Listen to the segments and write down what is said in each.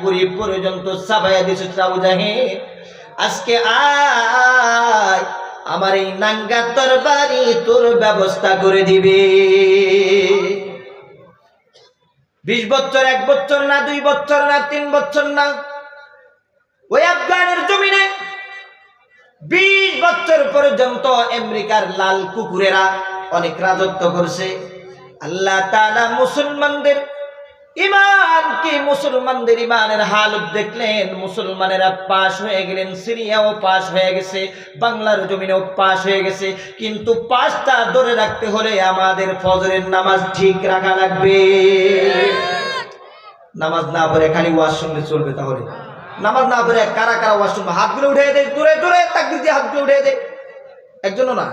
পুরি পর্যন্ত চাপাইয়া দিছে আবু জাহেল। আজকে আয় আমার এই নাঙ্গা তরবারি তোর ব্যবস্থা করে দিবে। 20 বছর, 1 বছর না, 2 বছর না, 3 বছর না, ওই আফগানের জমিনে 20 বছর পর্যন্ত আমেরিকার লাল কুকুরেরা অনেক রাজত্ব করছে। আল্লাহ তাআলা মুসলমানদের ইমানকে, মুসলমানদের ইমানের হালত দেখলেন। মুসলমানেরা পাশ হয়ে গেলেন, সিরিয়াও পাশ হয়ে গেছে, বাংলার জমিনেও পাশ হয়ে গেছে। কিন্তু পাশটা ধরে রাখতে হলে আমাদের ফজরের নামাজ ঠিক রাখা লাগবে। নামাজ না পড়ে খালি ওয়াজ শুনলে চলবে? তাহলে নামাজ না পড়ে কারা কারা ওয়াজ শুনবে? হাতগুলো উঠে দেয়, জোরে জোরে তাকবীর দিয়ে হাতগুলো উঠে দেয়। একজনও না।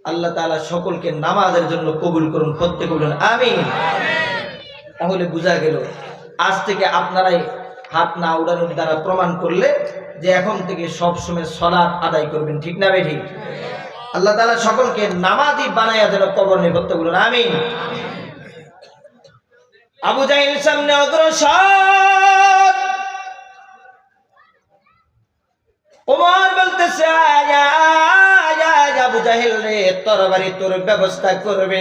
আল্লাহ তাআলা সকলকে নামাজের জন্য কবুল করুন, প্রত্যেক বলুন আমিন। তাহলে বোঝা গেল আজ থেকে আপনারাই হাত না উড়ানোর দ্বারা প্রমাণ করলে যে এখন থেকে সব সময় সালাত আদায় করবেন, ঠিক না বে ঠিক? আল্লাহ তাআলা সকলকে নামাজি বানায়া যেন কবর নেই, প্রত্যেক বলুন আমিন। আবু জাহেল সামনে অগ্রসর। ওমর বলতেছে আবু জাহেল রে, তরবারি তোর ব্যবস্থা করবে।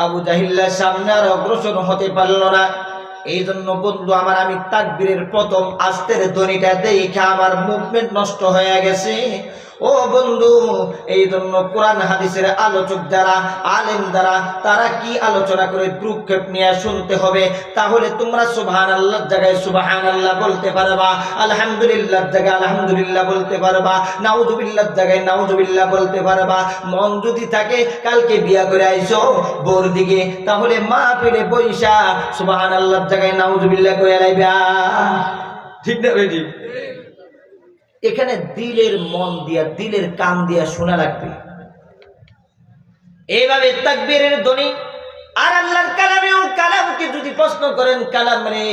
আবু জাহেল সামনে আর অগ্রসর হতে পারল না। এই জন্য বন্ধু আমার, আমি তাকবীরের প্রথম আস্তের ধ্বনিটা দেখে আমার মুভমেন্ট নষ্ট হয়ে গেছে। ও বন্ধু, এই জন্য কোরআন হাদিসের আলোচক যারা, আলেম যারা, তারা কি আলোচনা করে প্রক্ষেপ নিয়ে শুনতে হবে। তাহলে তোমরা সুবহানাল্লাহর জায়গায় সুবহানাল্লাহ বলতে পারবা, আলহামদুলিল্লাহর জায়গায় আলহামদুলিল্লাহ বলতে পারবা, নাউজুবিল্লাহর জায়গায় নাউজুবিল্লাহ বলতে পারবা। মন যদি থাকে কালকে বিয়া করে আইছো বোর দিকে, তাহলে মা পেলে বইসা সুবহানাল্লাহর জায়গায় নাউজুবিল্লাহ কইয়া লাইবা, ঠিক না বেটি? এখানে দিলের মন দিয়া, দিলের কান দিয়া শোনা লাগবে। এইভাবে তাকবীরের ধ্বনি আর আল্লাহর কালামেও, কালামকে যদি প্রশ্ন করেন, কালাম রে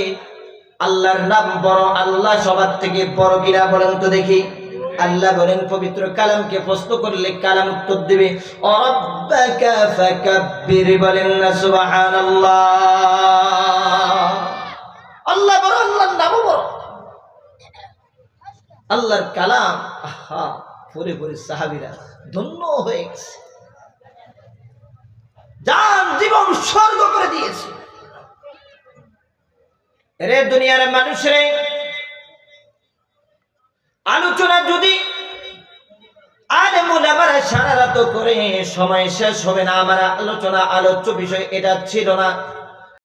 আল্লাহর নাম বড়, আল্লাহ সবার থেকে বড় কিনা বলেন তো দেখি? আল্লাহ বলেন পবিত্র কালামকে প্রশ্ন করলে কালাম উত্তর দিবে রাব্বাকা ফাকাব্বির, বলেন না সুবহানাল্লাহ। আল্লাহ বড়, আল্লাহর নাম বড়, আল্লাহর কালাম। আহা, পরে পরে সাহাবীরা ধন্য হয়ে গেছে, জান জীবন স্বর্গ করে দিয়েছে। রে দুনিয়ার মানুষরে, আলোচনা যদি আলেম ওলামারা সারা রাত করে সময় শেষ হবে না। আমার আলোচনা, আলোচ্য বিষয় এটা ছিল না।